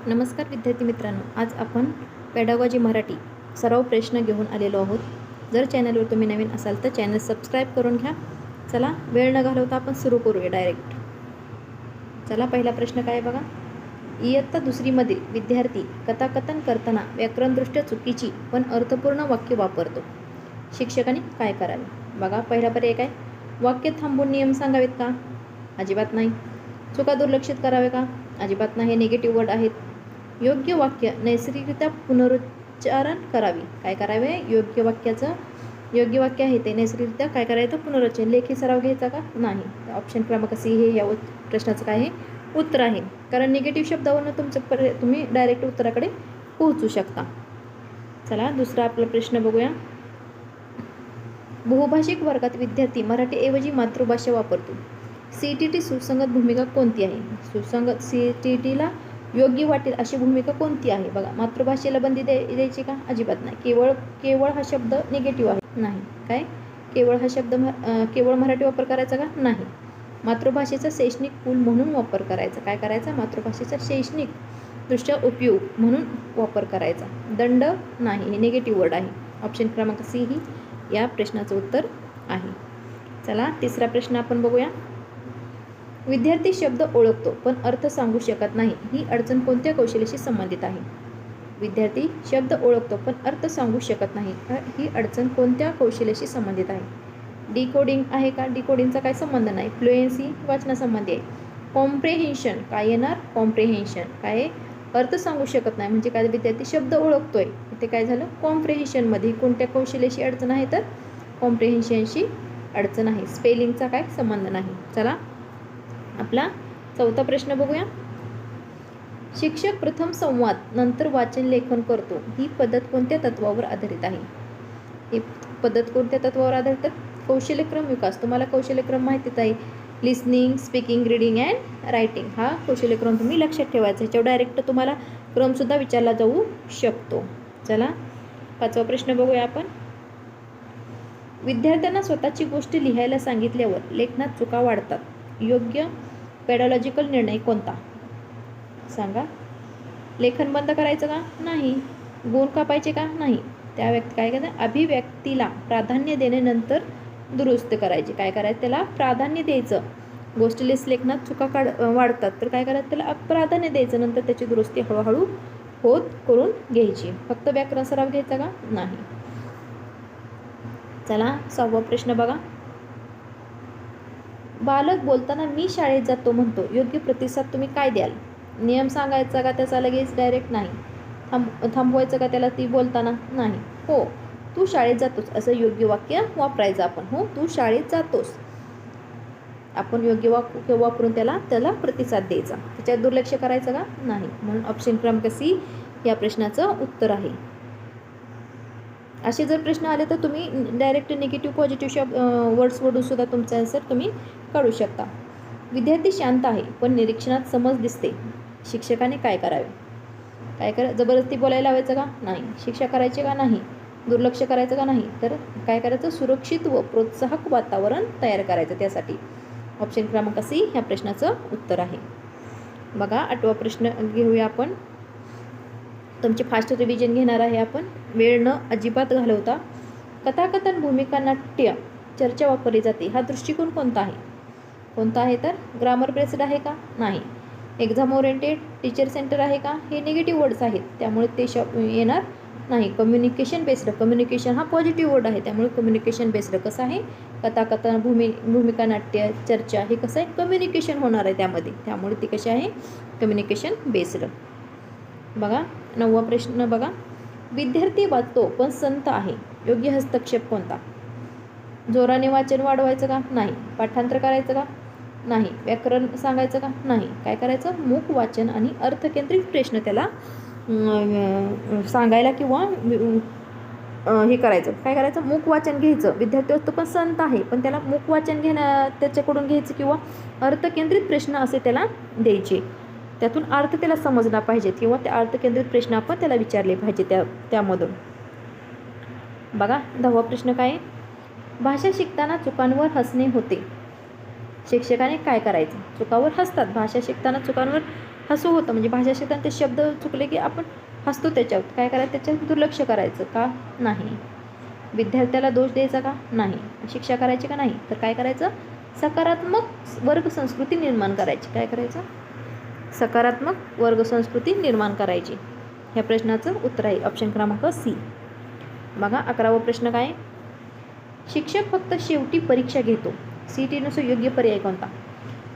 नमस्कार विद्यार्थी मित्रांनो, आज आपण पेडागॉजी मराठी सराव प्रश्न घेऊन आलेलो आहोत. जर चॅनलवर तुम्ही नवीन असाल तर चॅनल सबस्क्राईब करून घ्या. चला, वेळ न घालवता आपण सुरू करूया डायरेक्ट. चला, पहिला प्रश्न काय आहे बघा. इयत्ता दुसरीमधील विद्यार्थी कथाकथन करताना व्याकरणदृष्ट्या चुकीची पण अर्थपूर्ण वाक्य वापरतो. शिक्षकाने काय करावे? बघा, पहिला पर्याय काय, वाक्य थांबून नियम सांगावेत का? अजिबात नाही. चुका दुर्लक्षित करावे का? अजिबात नाही. निगेटिव्ह वर्ड आहेत. योग्य वाक्य नैसर्गिकरित्या पुनरुच्चारण करावी. काय करावे? योग्य वाक्य आहे ते नैसर्गिकरित्या काय करायचं? पुनरुच्चारण. लेखी सराव घ्यायचा का? नाही. ऑप्शन क्रमांक सी हे या प्रश्नाचं काय आहे? उत्तर आहे. कारण निगेटिव्ह शब्दावरून तुम्ही डायरेक्ट उत्तराकडे पोहोचू शकता. चला, दुसरा आपला प्रश्न बघूया. बहुभाषिक वर्गात विद्यार्थी मराठीऐवजी मातृभाषा वापरतो. CTT सुसंगत भूमिका कोणती आहे? सुसंगत CTTला योग्य वाटेल अशी भूमिका कोणती आहे? बघा, मातृभाषेला बंदी द्यायची का? अजिबात नाही. केवळ हा शब्द निगेटिव्ह आहे. नाही. काय? केवळ मराठी वापर करायचा का? नाही. मातृभाषेचा शैक्षणिक पूल म्हणून वापर करायचा. काय करायचा? मातृभाषेचा शैक्षणिक दृष्ट्या उपयोग म्हणून वापर करायचा. दंड नाही. हे निगेटिव्ह वर्ड आहे. ऑप्शन क्रमांक सी ही या प्रश्नाचं उत्तर आहे. चला, तिसरा प्रश्न आपण बघूया. विद्यार्थी शब्द ओळखतो पण अर्थ सांगू शकत नाही. ही अडचण कोणत्या कौशल्याशी संबंधित आहे? विद्यार्थी शब्द ओळखतो पण अर्थ सांगू शकत नाही. ही अडचण कोणत्या कौशल्याशी संबंधित आहे? डिकोडिंग आहे का? डिकोडिंगचा काय संबंध नाही. फ्लुएन्सी वाचनासंबंधी आहे. कॉम्प्रेहेन्शन काय येणार? कॉम्प्रेहेन्शन काय? अर्थ सांगू शकत नाही म्हणजे काय? विद्यार्थी शब्द ओळखतोय, ते काय झालं? कॉम्प्रेहेन्शनमध्ये. कोणत्या कौशल्याशी अडचण आहे? तर कॉम्प्रेहेन्शनशी अडचण आहे. स्पेलिंगचा काय संबंध नाही. चला, आपला चौथा प्रश्न बघूया. शिक्षक प्रथम संवाद नंतर वाचन लेखन करतो. ही पद्धत कोणत्या तत्वावर आधारित आहे? ही पद्धत कोणत्या तत्वावर आधारित? कौशल्यक्रम विकास. तुम्हाला कौशल्यक्रम माहितीच आहे. Listening, speaking, reading and writing हा कौशल्यक्रम तुम्ही लक्षात ठेवायचा. ह्याच्यावर डायरेक्ट तुम्हाला क्रमसुद्धा विचारला जाऊ शकतो. चला, पाचवा प्रश्न बघूया आपण. विद्यार्थ्यांना स्वतःची गोष्ट लिहायला सांगितल्यावर लेखनात चुका वाढतात. योग्य पेडॉलॉजिकल निर्णय कोणता? सांगा. लेखन बंद करायचं का? नाही. गुण कापायचे का? नाही. त्या काय करायचं? अभिव्यक्तीला प्राधान्य देणे नंतर दुरुस्त करायचे. काय करायचं? त्याला प्राधान्य द्यायचं. गोष्टीलेस लेखनात चुका वाढतात तर काय करायचं? त्याला प्राधान्य द्यायचं. नंतर त्याची दुरुस्ती हळूहळू करून घ्यायची. फक्त व्याकरण सराव घ्यायचा का? नाही. चला, सहावा प्रश्न बघा. बालक बोलताना मी शाळेत जातो म्हणतो. योग्य प्रतिसाद तुम्ही काय द्याल? नियम सांगायचा का त्याचा लगेच डायरेक्ट? नाही. थांबवायचं का त्याला ती बोलताना? नाही. हो, तू शाळेत जातोस असं योग्य वाक्य वापरायचं आपण. हो, तू शाळेत जातोस. आपण योग्य वाक्य वापरून त्याला प्रतिसाद द्यायचा. त्याच्यात दुर्लक्ष करायचं का? नाही. म्हणून ऑप्शन क्रमांक सी या प्रश्नाचं उत्तर आहे. असे जर प्रश्न आले तर तुम्ही डायरेक्ट निगेटिव्ह पॉझिटिव्ह वर्ड्सवरून सुद्धा तुमचा आन्सर तुम्ही काढू शकता. विद्यार्थी शांत आहे पण निरीक्षणात समज दिसते. शिक्षकाने काय करावे? काय जबरदस्ती बोलायला लावायचं का? नाही. शिक्षा करायची का? नाही. दुर्लक्ष करायचं का? नाही. तर काय करायचं? सुरक्षित व प्रोत्साहक वातावरण तयार करायचं त्यासाठी. ऑप्शन क्रमांक सी ह्या प्रश्नाचं उत्तर आहे. बघा, आठवा प्रश्न घेऊया आपण. तुमची फास्ट रिव्हिजन घेणार आहे आपण. वेळ न अजिबात घालवता कथाकथन, भूमिका, नाट्य, चर्चा वापरली जाते. हा दृष्टिकोन कोणता आहे? कोणता आहे? तर ग्रामर बेस्ड आहे का? नाही. एक्झाम ओरिएंटेड, टीचर सेंटर आहे का? हे निगेटिव्ह वर्ड्स आहेत त्यामुळे ते येणार नाही. Communication based. कम्युनिकेशन हा पॉझिटिव्ह वर्ड आहे त्यामुळे कम्युनिकेशन बेस्ड. कसं आहे? कथाकथन, भूमिका, नाट्य, चर्चा हे कसं आहे? कम्युनिकेशन होणार आहे त्यामुळे ती कशी आहे? Communication based. बघा, नववा प्रश्न बघा. विद्यार्थी वाचतो पण संत आहे. योग्य हस्तक्षेप कोणता? जोराने वाचन वाढवायचं का? नाही. पाठांतर करायचं का? नाही. व्याकरण सांगायचं का? नाही. काय करायचं? मूक वाचन आणि अर्थकेंद्रित प्रश्न त्याला सांगायला किंवा हे करायचं. काय करायचं? मूक वाचन घ्यायचं. विद्यार्थी असतो पण संत आहे पण त्याला मूक वाचन त्याच्याकडून घ्यायचं किंवा अर्थकेंद्रित प्रश्न असे त्याला द्यायचे. त्यातून अर्थ त्याला समजला पाहिजेत किंवा त्या अर्थकेंद्रित प्रश्न आपण त्याला विचारले पाहिजे त्यामधून. बघा, 10वा प्रश्न काय आहे? भाषा शिकताना चुकांवर हसणे होते. शिक्षकाने काय करायचं? चुकावर हसतात. भाषा शिकताना चुकांवर हसू होतं, म्हणजे भाषा शिकताना ते शब्द चुकले की आपण हसतो त्याच्यावर. काय करायचं, त्याच्यावर दुर्लक्ष करायचं का नाही. विद्यार्थ्याला दोष द्यायचा का नाही. शिक्षा करायची का नाही. तर काय करायचं, सकारात्मक वर्ग संस्कृती निर्माण करायची. काय करायचं, सकारात्मक वर्ग संस्कृती निर्माण करायची. ह्या प्रश्नाचं उत्तर आहे ऑप्शन क्रमांक सी. बघा 11वा प्रश्न काय, शिक्षक फक्त शेवटी परीक्षा घेतो, CET-नुसार योग्य पर्याय कोणता.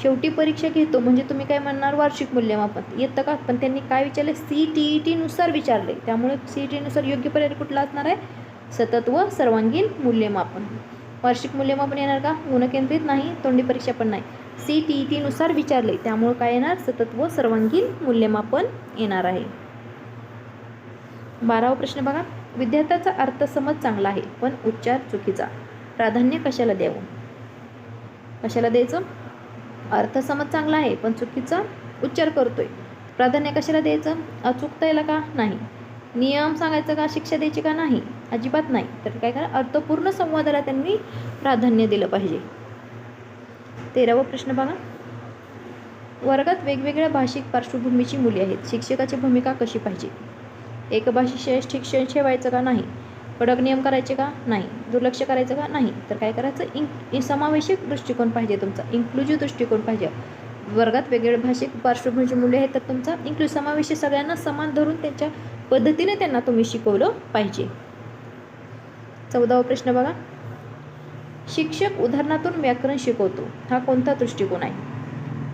शेवटी परीक्षा घेतो म्हणजे तुम्ही काय म्हणणार, वार्षिक मूल्यमापन येतं का, पण त्यांनी काय विचारले, CTET-नुसार विचारले, त्यामुळे CET-नुसार योग्य पर्याय कुठला असणार आहे, सतत व सर्वांगीण मूल्यमापन. वार्षिक मूल्यमापन येणार का, गुणकेंद्रित नाही, तोंडी परीक्षा पण नाही. CTET-नुसार विचारले त्यामुळे काय येणार, सतत व सर्वांगीण मूल्यमापन येणार आहे. 12वा प्रश्न बघा, विद्यार्थ्याचा अर्थसमज चांगला आहे पण उच्चार चुकीचा, प्राधान्य कशाला द्यावं. कशाला द्यायचं, अर्थसमज चांगला आहे पण चुकीचा उच्चार करतोय, प्राधान्य कशाला द्यायचं, अचूकता याला का नाही, नियम सांगायचं का, शिक्षा द्यायची का नाही, अजिबात नाही. तर काय करा, अर्थपूर्ण संवादाला त्यांनी प्राधान्य दिलं पाहिजे. 13वा प्रश्न बघा, वर्गात वेगवेगळ्या भाषिक पार्श्वभूमीची मुले आहेत, शिक्षकाची भूमिका कशी पाहिजे. एकभाषी शिक्षण ठेवायचं का नाही, कडक नियम करायचे का नाही, दुर्लक्ष करायचं का नाही. तर काय करायचं, समावेशक दृष्टिकोन पाहिजे तुमचा, इन्क्लुझिव्ह दृष्टिकोन पाहिजे. वर्गात वेगवेगळ्या भाषिक पार्श्वभूमीची मुले आहेत तर तुमचा समावेश सगळ्यांना समान धरून त्यांच्या पद्धतीने त्यांना तुम्ही शिकवलं पाहिजे. 14वा प्रश्न बघा, शिक्षक उदाहरणातून व्याकरण शिकवतो, हा कोणता दृष्टिकोन आहे.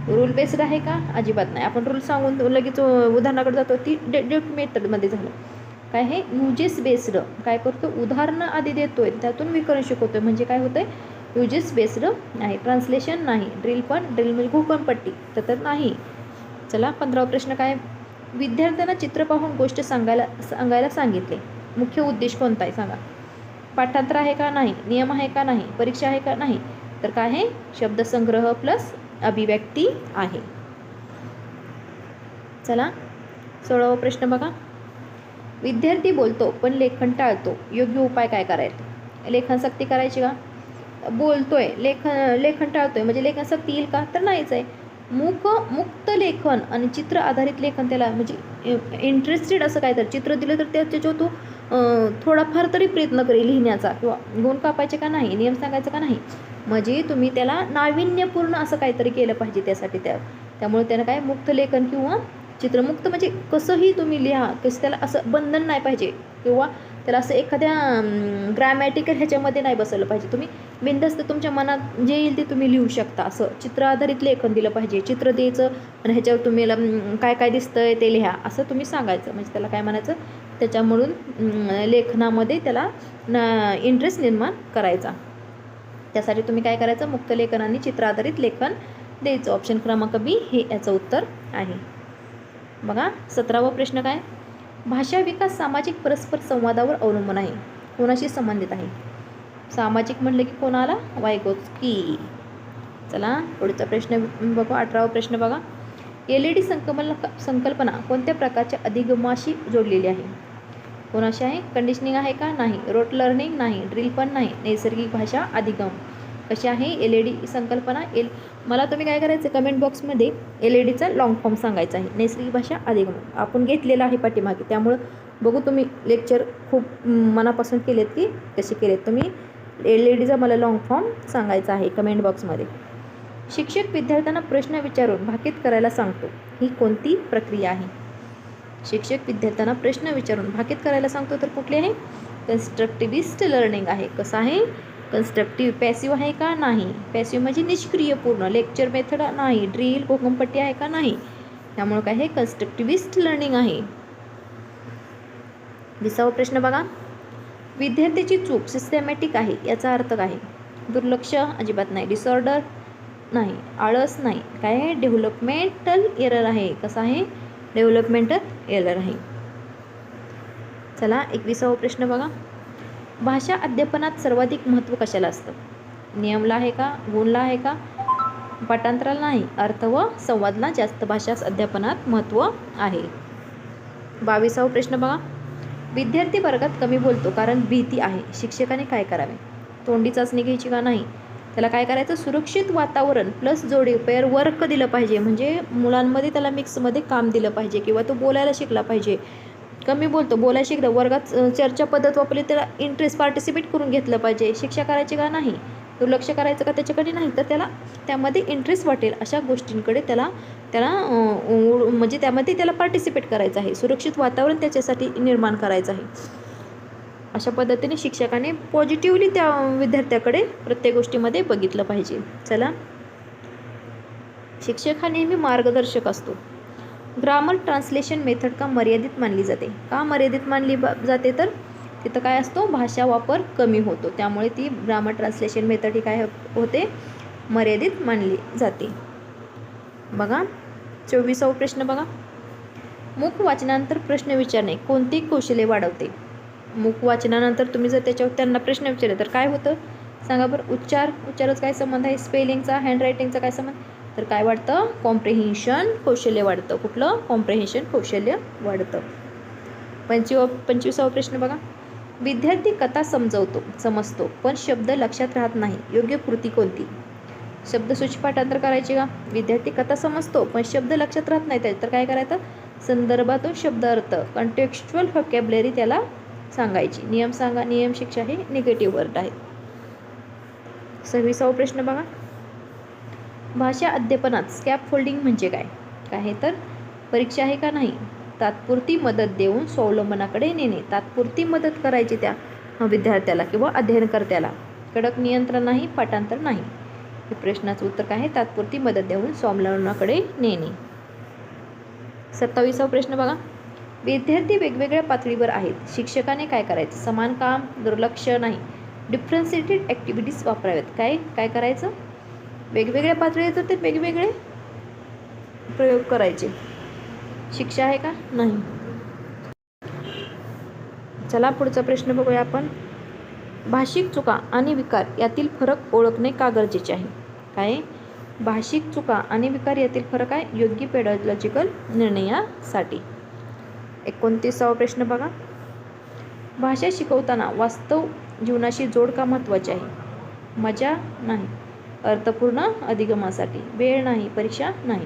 रूल बेस्ड आहे का, अजिबात नाही. आपण रूल सांगून लगेच उदाहरणाकडे जातो, ती डेट मेथडमध्ये झालं. काय आहे, युजेस बेस्ड, काय करतो, उदाहरणं आधी देतोय त्यातून व्याकरण शिकवतोय, म्हणजे काय होतंय, युजेस बेस्ड आहे. ट्रान्सलेशन नाही, ड्रिल म्हणजे घोकंपट्टी तर नाही. चला 15वा प्रश्न काय, विद्यार्थ्यांना चित्र पाहून गोष्ट सांगायला सांगितले, मुख्य उद्देश कोणता आहे सांगा. पाठांतर आहे का नाही, नियम आहे का नाही, परीक्षा आहे का नाही. तर काय आहे, शब्दसंग्रह प्लस अभिव्यक्ती आहे. चला 16वा प्रश्न बघा, विद्यार्थी बोलतो पण लेखन टाळतो, योग्य उपाय काय करायचा. लेखन सक्ती करायची का, बोलतोय लेखन टाळतोय म्हणजे लेखन सक्ती येईल का, तर नाहीच आहे. मुक्त लेखन आणि चित्र आधारित लेखन, त्याला म्हणजे इंटरेस्टेड असं काय, तर चित्र दिलं तर त्याच्यावर तो थोडाफार तरी प्रयत्न करेल लिहिण्याचा, किंवा गुण कापायचे का नाही, नियम सांगायचं का नाही, म्हणजे तुम्ही त्याला नाविन्यपूर्ण असं काहीतरी केलं पाहिजे त्यासाठी. त्यामुळे त्यानं काय, मुक्त लेखन किंवा चित्रमुक्त म्हणजे कसंही तुम्ही लिहा, कसं त्याला असं बंधन नाही पाहिजे, किंवा त्याला असं एखाद्या ग्रॅमॅटिकल ह्याच्यामध्ये नाही बसवलं पाहिजे. तुम्ही बिनधास्त तुमच्या मनात जे येईल ते तुम्ही लिहू शकता, असं चित्र आधारित लेखन दिलं पाहिजे. चित्र द्यायचं आणि ह्याच्यावर तुम्ही काय काय दिसतंय ते लिहा असं तुम्ही सांगायचं, म्हणजे त्याला काय म्हणायचं, त्याच्यामुळून लेखनामध्ये त्याला इंटरेस्ट निर्माण करायचा. त्यासाठी तुम्ही काय करायचं, मुक्त लेखन आणि चित्र आधारित लेखन द्यायचं. ऑप्शन क्रमांक बी हे याचं उत्तर आहे. बघा 17वा प्रश्न काय, भाषा विकास सामाजिक परस्पर संवादावर अवलंबून आहे, कोणाशी संबंधित आहे. सामाजिक म्हटलं की कोणाला, वायगोत्स्की. चला पुढचा प्रश्न बघू, 18वा प्रश्न बघा, LED संकल्पना कोणत्या प्रकारच्या अधिगमाशी जोडलेली आहे. कोणाशी आहे, कंडिशनिंग आहे का नाही, रोट लर्निंग नाही, ड्रिल पण नाही, नैसर्गिक भाषा अधिगम. कशी आहे LED संकल्पना. मला तुम्ही काय करायचं, कमेंट बॉक्समध्ये LEDचा लॉंग फॉर्म सांगायचा आहे. नैसर्गिक भाषा अधिगम आपण घेतलेला आहे पाठीमागे, त्यामुळं बघू तुम्ही लेक्चर खूप मनापासून केलेत की कसे केलेत. तुम्ही LEDचा मला लॉंग फॉर्म सांगायचा आहे कमेंट बॉक्समध्ये. शिक्षक विद्यार्थ्यांना प्रश्न विचारून भाकीत करायला सांगतो, ही कोणती प्रक्रिया आहे. शिक्षक विद्यार्थ्यांना प्रश्न विचारून भाकीत करायला सांगतो तर कुठली आहे, कन्स्ट्रक्टिव्हिस्ट लर्निंग आहे. कसं आहे, कन्स्ट्रक्टिव्ह. पॅसिव्ह आहे का नाही, पॅसिव्ह म्हणजे निष्क्रिय पूर्ण, लेक्चर मेथड नाही, ड्रिल घोकंपट्टी आहे का नाही, त्यामुळे काय आहे, कन्स्ट्रक्टिव्हिस्ट लर्निंग आहे. 20वा प्रश्न बघा, विद्यार्थ्याची चूक सिस्टमॅटिक आहे, याचा अर्थ काय. दुर्लक्ष अजिबात नाही, डिसऑर्डर नाही, आळस नाही, काय आहे, डेव्हलपमेंटल एरर आहे. कसं आहे, डेव्हलपमेंटल एरर आहे. चला 21वा प्रश्न बघा, भाषा अध्यापनात सर्वाधिक महत्त्व कशाला असतं. नियमला आहे का, गुणला आहे का, पाठांतराला नाही, अर्थ व संवादला जास्त भाषा अध्यापनात महत्त्व आहे. 22वा प्रश्न बघा, विद्यार्थी वर्गात कमी बोलतो कारण भीती आहे, शिक्षकाने काय करावे. तोंडी चाचणी घ्यायची का नाही, त्याला काय करायचं, सुरक्षित वातावरण प्लस जोडी पेअर वर्क दिलं पाहिजे, म्हणजे मुलांमध्ये त्याला मिक्समध्ये काम दिलं पाहिजे किंवा तो बोलायला शिकला पाहिजे. कमी बोलतो, बोलायला शिकलं, वर्गात चर्चा पद्धत वापरली, त्याला इंटरेस्ट पार्टिसिपेट करून घेतलं पाहिजे. शिक्षा करायची का नाही, दुर्लक्ष करायचं का त्याच्याकडे नाही, तर त्याला त्यामध्ये इंटरेस्ट वाटेल अशा गोष्टींकडे त्याला म्हणजे त्यामध्ये त्याला पार्टिसिपेट करायचं आहे. सुरक्षित वातावरण त्याच्यासाठी निर्माण करायचं आहे. अशा पद्धतीने शिक्षकाने पॉझिटिव्हली त्या विद्यार्थ्याकडे प्रत्येक गोष्टीमध्ये बघितलं पाहिजे. चला, शिक्षक हा नेहमी मार्गदर्शक असतो. ग्रामर ट्रान्सलेशन मेथड का मर्यादित मानली जाते? का मर्यादित मानली जाते, तर तिथं काय असतो, भाषा वापर कमी होतो, त्यामुळे ती ग्रामर ट्रान्सलेशन मेथड ही काय होते, मर्यादित मानली जाते. बघा 24वा प्रश्न बघा, मूक वाचनानंतर प्रश्न विचारणे कोणती कौशल्ये वाढवते? मूक वाचनानंतर तुम्ही जर त्याच्यावर त्यांना प्रश्न विचारले तर काय होतं सांगा बरं. उच्चाराचा काय संबंध आहे, स्पेलिंगचा, हँडरायटिंगचा काय संबंध, तर काय वाढतं, कॉम्प्रिहेन्शन कौशल्य वाढतं. कुठलं, कॉम्प्रिहेन्शन कौशल्य वाढतं. 25वा प्रश्न बघा, विद्यार्थी कथा समजतो पण शब्द लक्षात राहत नाही, योग्य कृती कोणती? शब्दसूची पाठांतर करायची का? विद्यार्थी कथा समजतो पण शब्द लक्षात राहत नाही, तर काय करायचं, संदर्भातून शब्द अर्थ कॉन्टेक्स्च्युअल व्होकॅब्युलरी त्याला सांगायची. नियम सांगा. नियम शिक्षा हे निगेटिव्ह वर्ड आहे. 26वा प्रश्न बघा, भाषा अध्यापनात स्कॅफोल्डिंग म्हणजे काय? काय आहे, तर परीक्षा आहे का नाही, तात्पुरती मदत देऊन स्वावलंबनाकडे नेणे. तात्पुरती मदत करायची त्या विद्यार्थ्याला किंवा अध्ययनकर्त्याला. कडक नियंत्रण नाही, पाठांतर नाही. हे प्रश्नाचं उत्तर काय आहे, तात्पुरती मदत देऊन स्वावलंबनाकडे नेणे. 27वा प्रश्न बघा, विद्यार्थी वेगवेगळ्या पातळीवर आहेत, शिक्षकाने काय करायचं? समान काम, दुर्लक्ष नाही, डिफरन्शिएटेड ॲक्टिव्हिटीज वापराव्यात. काय करायचं, वेगवेगळ्या पातळीवर तर ते वेगवेगळे प्रयोग करायचे. शिक्षा आहे का? नाही. चला पुढचा प्रश्न बघूया आपण. भाषिक चुका आणि विकार यातील फरक ओळखणे का गरजेचे आहे? काय, भाषिक चुका आणि विकार यातील फरक आहे योग्य पेडॉलॉजिकल निर्णयासाठी. 29वा प्रश्न बघा, भाषा शिकवताना वास्तव जीवनाशी जोड का महत्त्वाची आहे? मजा नाही, अर्थपूर्ण अधिगमासाठी, वेळ नाही, परीक्षा नाही.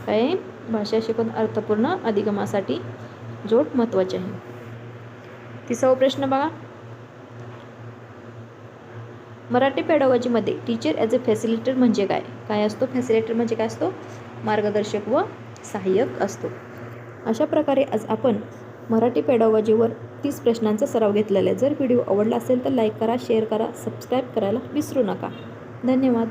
काय, भाषा शिकवून अर्थपूर्ण अधिगमासाठी जोड महत्त्वाचे आहे. 30वा प्रश्न बघा, मराठी पेडॉलॉजीमध्ये टीचर ॲज अ फॅसिलिटेटर म्हणजे काय? काय असतो, फॅसिलिटेटर म्हणजे काय असतो, मार्गदर्शक व सहाय्यक असतो. अशा प्रकारे आज आपण मराठी पेडॉलॉजीवर 30 प्रश्नांचा सराव घेतलेला आहे. जर व्हिडिओ आवडला असेल तर लाईक करा, शेअर करा, सबस्क्राईब करायला विसरू नका. धन्यवाद.